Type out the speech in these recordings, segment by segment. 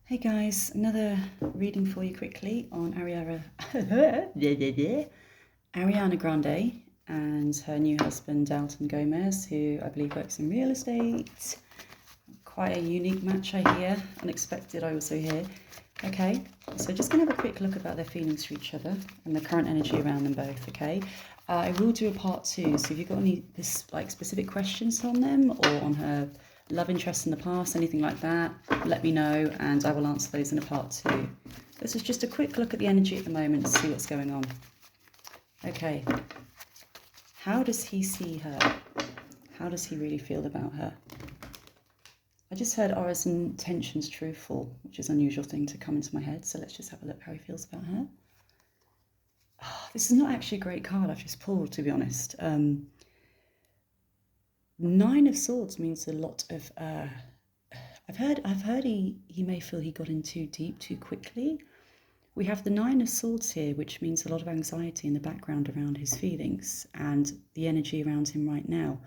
Hey guys, another reading for you quickly on Ariana Grande and her new husband Dalton Gomez, who I believe works in real estate. Quite a unique match, I hear. Unexpected, I also hear. Okay, so just going to have a quick look about their feelings for each other and the current energy around them both, okay? I will do a part two, so if you've got any specific questions on them or on her love interest in the past, anything like that, let me know and I will answer those in a part two. This is just a quick look at the energy at the moment to see what's going on. Okay, how does he see her? How does he really feel about her? I just heard Aura's intentions truthful, which is an unusual thing to come into my head, so let's just have a look how he feels about her. Oh, this is not actually a great card I've just pulled, to be honest. Nine of Swords means a lot of I've heard he may feel he got in too deep too quickly. We have the Nine of Swords here, which means a lot of anxiety in the background around his feelings and the energy around him right now.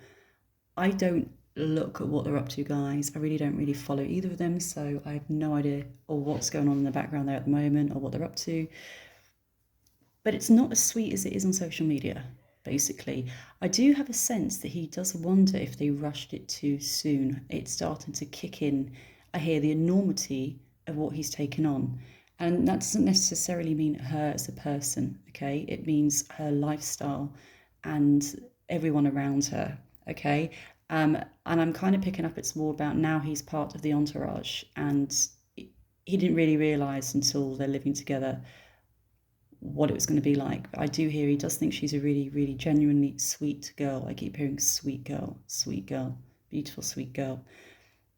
I don't look at what they're up to, guys. I really don't really follow either of them, so I have no idea or what's going on in the background there at the moment or what they're up to. But it's not as sweet as it is on social media, basically. I do have a sense that he does wonder if they rushed it too soon. It's starting to kick in. I hear the enormity of what he's taken on. And that doesn't necessarily mean her as a person, okay? It means her lifestyle and everyone around her, okay? And I'm kind of picking up it's more about now he's part of the entourage and he didn't really realise until they're living together what it was going to be like. But I do hear he does think she's a really, really genuinely sweet girl. I keep hearing sweet girl, beautiful sweet girl.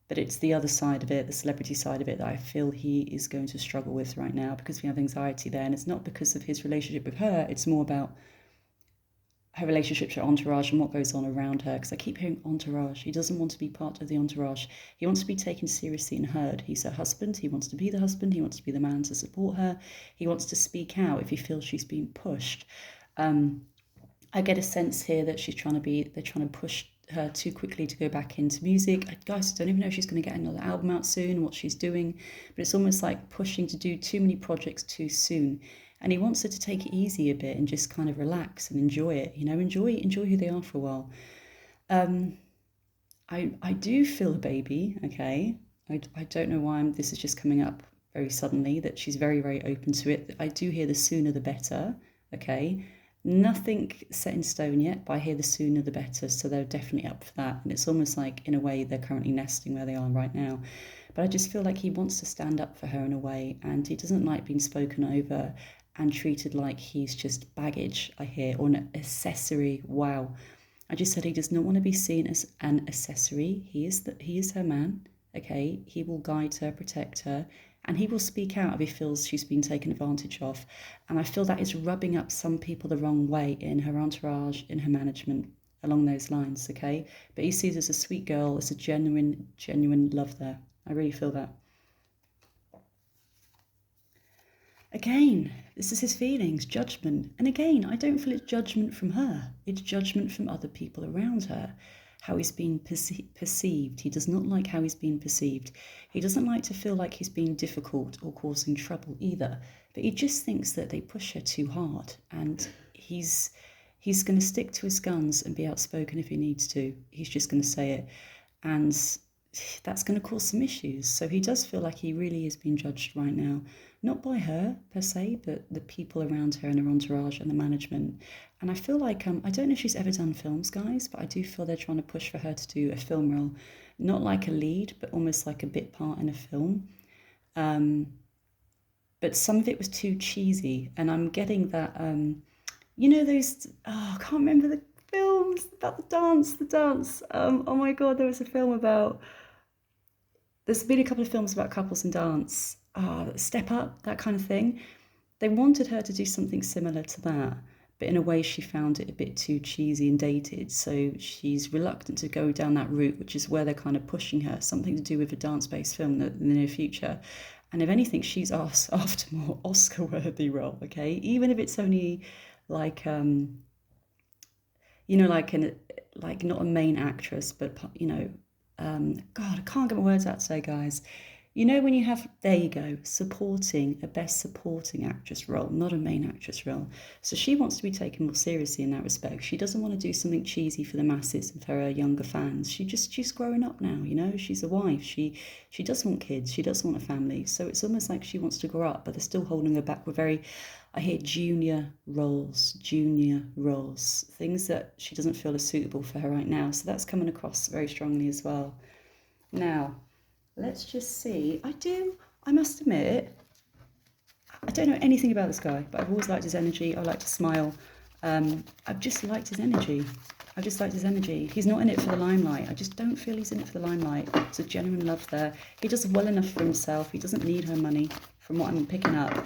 But it's the other side of it, the celebrity side of it, that I feel he is going to struggle with right now because we have anxiety there. And it's not because of his relationship with her, it's more about her relationship to her entourage and what goes on around her. Because I keep hearing entourage. He doesn't want to be part of the entourage. He wants to be taken seriously and heard. He's her husband. He wants to be the husband. He wants to be the man to support her. He wants to speak out if he feels she's being pushed. I get a sense here that they're trying to push her too quickly to go back into music. Guys, I don't even know if she's going to get another album out soon, what she's doing, but it's almost like pushing to do too many projects too soon. And he wants her to take it easy a bit and just kind of relax and enjoy it, enjoy who they are for a while. I do feel a baby, okay? I don't know why this is just coming up very suddenly, that she's very, very open to it. I do hear the sooner the better, okay? Nothing set in stone yet, but I hear the sooner the better, so they're definitely up for that. And it's almost like, in a way, they're currently nesting where they are right now. But I just feel like he wants to stand up for her in a way, and he doesn't like being spoken over and treated like he's just baggage, I hear, or an accessory. Wow. I just said he does not want to be seen as an accessory. He is her man, okay? He will guide her, protect her, and he will speak out if he feels she's been taken advantage of. And I feel that is rubbing up some people the wrong way in her entourage, in her management, along those lines, okay? But he sees her as a sweet girl, as a genuine love there. I really feel that. Again, this is his feelings, judgment. And again, I don't feel it's judgment from her. It's judgment from other people around her. How he's being perceived. He does not like how he's being perceived. He doesn't like to feel like he's being difficult or causing trouble either. But he just thinks that they push her too hard. And he's going to stick to his guns and be outspoken if he needs to. He's just going to say it. And that's going to cause some issues. So he does feel like he really is being judged right now, not by her per se, but the people around her and her entourage and the management. And I feel like I don't know if she's ever done films, guys, but I do feel they're trying to push for her to do a film role, not like a lead, but almost like a bit part in a film. But some of it was too cheesy, and I'm getting that those I can't remember the films about the dance. Oh my god, there was a film about there's been a couple of films about couples and dance, Step Up, that kind of thing. They wanted her to do something similar to that, but in a way she found it a bit too cheesy and dated, so she's reluctant to go down that route, which is where they're kind of pushing her, something to do with a dance-based film in the near future. And if anything, she's asked after more Oscar-worthy role, okay? Even if it's only like, like not a main actress, but God, I can't get my words out today, guys. You know when you have, there you go, supporting, a best supporting actress role, not a main actress role. So she wants to be taken more seriously in that respect. She doesn't want to do something cheesy for the masses and for her younger fans. She's growing up now, you know, she's a wife. She does want kids, she does want a family. So it's almost like she wants to grow up, but they're still holding her back with very, I hear junior roles, things that she doesn't feel are suitable for her right now. So that's coming across very strongly as well. Now, let's just see. I must admit, I don't know anything about this guy, but I've always liked his energy. I like to smile. I've just liked his energy. He's not in it for the limelight. I just don't feel he's in it for the limelight. It's a genuine love there. He does well enough for himself. He doesn't need her money, from what I'm picking up.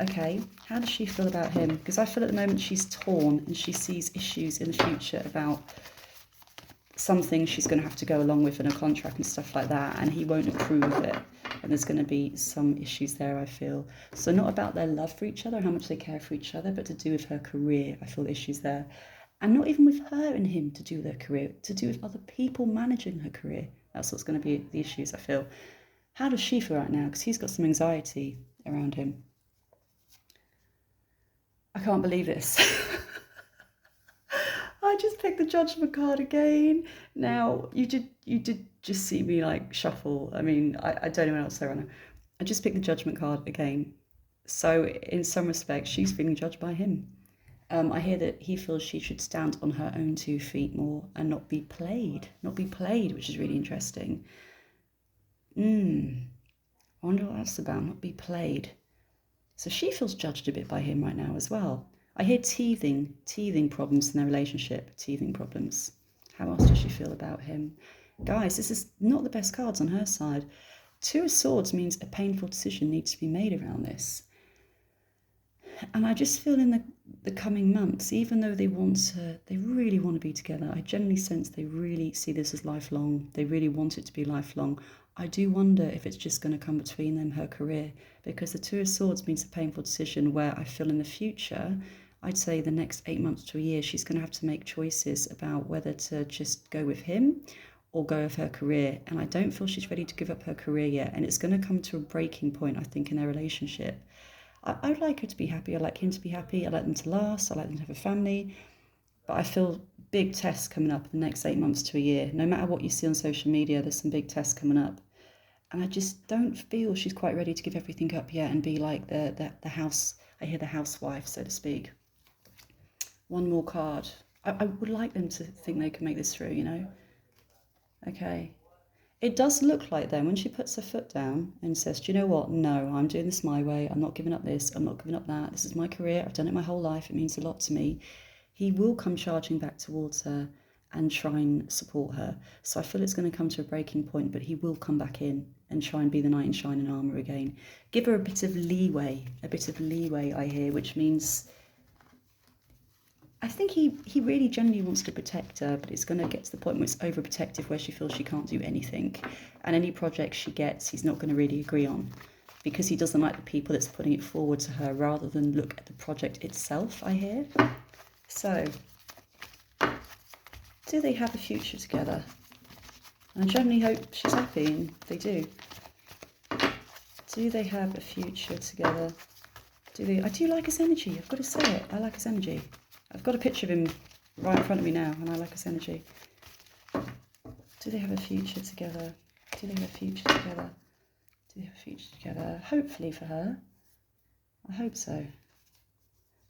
Okay, how does she feel about him? Because I feel at the moment she's torn and she sees issues in the future about something she's going to have to go along with in a contract and stuff like that, and he won't approve of it, and there's going to be some issues there, I feel. So not about their love for each other, how much they care for each other, but to do with her career. I feel issues there, and not even with her and him to do with their career, to do with other people managing her career. That's what's going to be the issues, I feel. How does she feel right now? Because he's got some anxiety around him. I can't believe this. I just picked the judgment card again. Now, you did just see me like shuffle. I mean, I don't know what else there. I just picked the judgment card again. So in some respects, she's feeling judged by him. I hear that he feels she should stand on her own 2 feet more and not be played, which is really interesting. I wonder what that's about, not be played. So she feels judged a bit by him right now as well. I hear teething problems in their relationship, teething problems. How else does she feel about him? Guys, this is not the best cards on her side. 2 of Swords means a painful decision needs to be made around this. And I just feel in the coming months, even though they really want to be together, I generally sense they really see this as lifelong. They really want it to be lifelong. I do wonder if it's just going to come between them, her career, because the 2 of Swords means a painful decision where I feel in the future, I'd say the next 8 months to a year, she's going to have to make choices about whether to just go with him or go with her career. And I don't feel she's ready to give up her career yet. And it's going to come to a breaking point, I think, in their relationship. I'd like her to be happy. I like him to be happy. I like them to last. I like them to have a family. But I feel big tests coming up in the next 8 months to a year. No matter what you see on social media, there's some big tests coming up. And I just don't feel she's quite ready to give everything up yet and be like the house, I hear the housewife, so to speak. One more card. I would like them to think they can make this through, you know? Okay. It does look like then when she puts her foot down and says, do you know what? No, I'm doing this my way. I'm not giving up this. I'm not giving up that. This is my career. I've done it my whole life. It means a lot to me. He will come charging back towards her and try and support her. So I feel it's going to come to a breaking point, but he will come back in and try and be the knight in shining armour again. Give her a bit of leeway, I hear, which means I think he really genuinely wants to protect her, but it's going to get to the point where it's overprotective, where she feels she can't do anything. And any project she gets, he's not going to really agree on, because he doesn't like the people that's putting it forward to her rather than look at the project itself, I hear. So, do they have a future together? I genuinely hope she's happy, and they do. Do they have a future together? I do like his energy, I've got to say it. I like his energy. I've got a picture of him right in front of me now, and I like his energy. Do they have a future together? Hopefully for her. I hope so.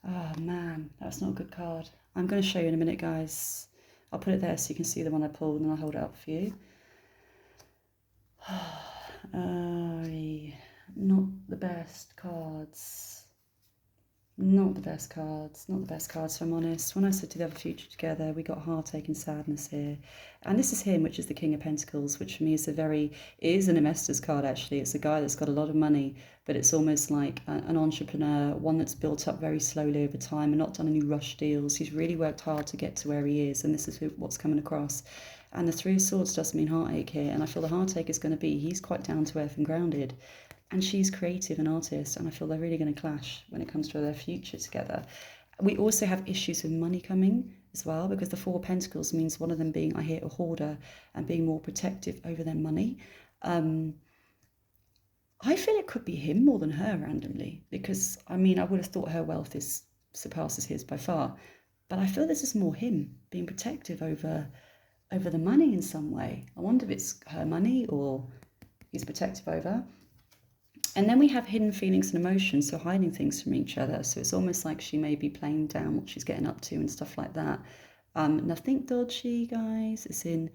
Oh man, that's not a good card. I'm going to show you in a minute, guys. I'll put it there so you can see the one I pulled, and I'll hold it up for you. Not the best cards. Not the best cards, if I'm honest. When I said to the other future together, we got heartache and sadness here. And this is him, which is the King of Pentacles, which for me is is an investor's card, actually. It's a guy that's got a lot of money, but it's almost like an entrepreneur, one that's built up very slowly over time and not done any rush deals. He's really worked hard to get to where he is, and this is what's coming across. And the 3 of Swords does mean heartache here, and I feel the heartache is going to be, he's quite down to earth and grounded. And she's creative and artist, and I feel they're really going to clash when it comes to their future together. We also have issues with money coming as well, because the 4 of Pentacles means one of them being, I hear, a hoarder and being more protective over their money. I feel it could be him more than her randomly, because I mean, I would have thought her wealth is surpasses his by far, but I feel this is more him being protective over the money in some way. I wonder if it's her money or he's protective over. And then we have hidden feelings and emotions, so hiding things from each other. So it's almost like she may be playing down what she's getting up to and stuff like that. Nothing dodgy, guys. It's in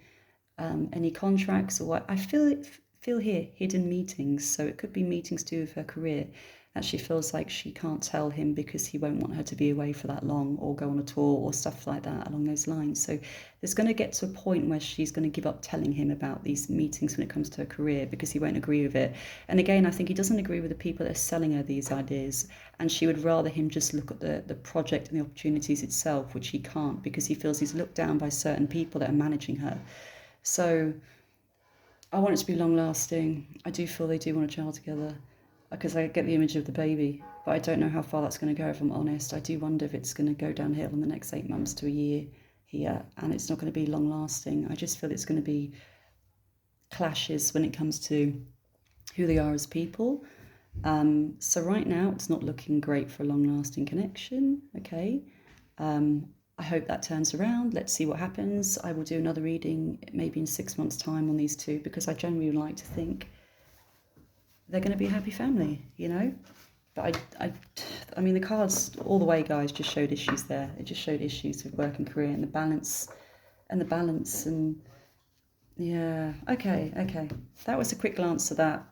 any contracts or what. I feel here hidden meetings. So it could be meetings to do with her career. That she feels like she can't tell him because he won't want her to be away for that long or go on a tour or stuff like that along those lines. So there's going to get to a point where she's going to give up telling him about these meetings when it comes to her career because he won't agree with it. And again, I think he doesn't agree with the people that are selling her these ideas, and she would rather him just look at the project and the opportunities itself, which he can't because he feels he's looked down by certain people that are managing her. So I want it to be long lasting. I do feel they do want a child together because I get the image of the baby, but I don't know how far that's going to go, if I'm honest. I do wonder if it's going to go downhill in the next 8 months to a year here, and it's not going to be long lasting. I just feel it's going to be clashes when it comes to who they are as people. So right now it's not looking great for a long lasting connection. Okay. I hope that turns around. Let's see what happens. I will do another reading maybe in 6 months' time on these two, because I generally like to think they're going to be a happy family, you know. But I mean, the cards all the way, guys, just showed issues there. It just showed issues with work and career and the balance, and yeah. Okay. That was a quick glance to that.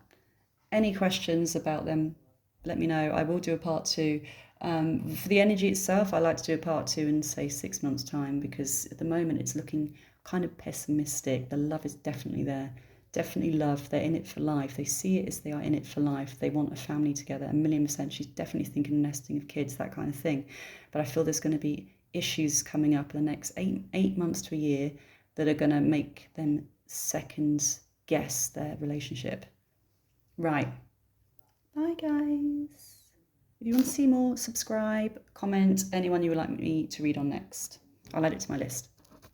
Any questions about them, let me know. I will do a part two. For the energy itself, I like to do a part two in, say, 6 months' time, because at the moment it's looking kind of pessimistic. The love is definitely there. Definitely love. They're in it for life. They see it as they are in it for life. They want a family together, 1,000,000%. She's definitely thinking nesting of kids, that kind of thing. But I feel there's going to be issues coming up in the next eight months to a year that are going to make them second guess their relationship. Right. Bye, guys. If you want to see more, subscribe, comment anyone you would like me to read on next. I'll add it to my list.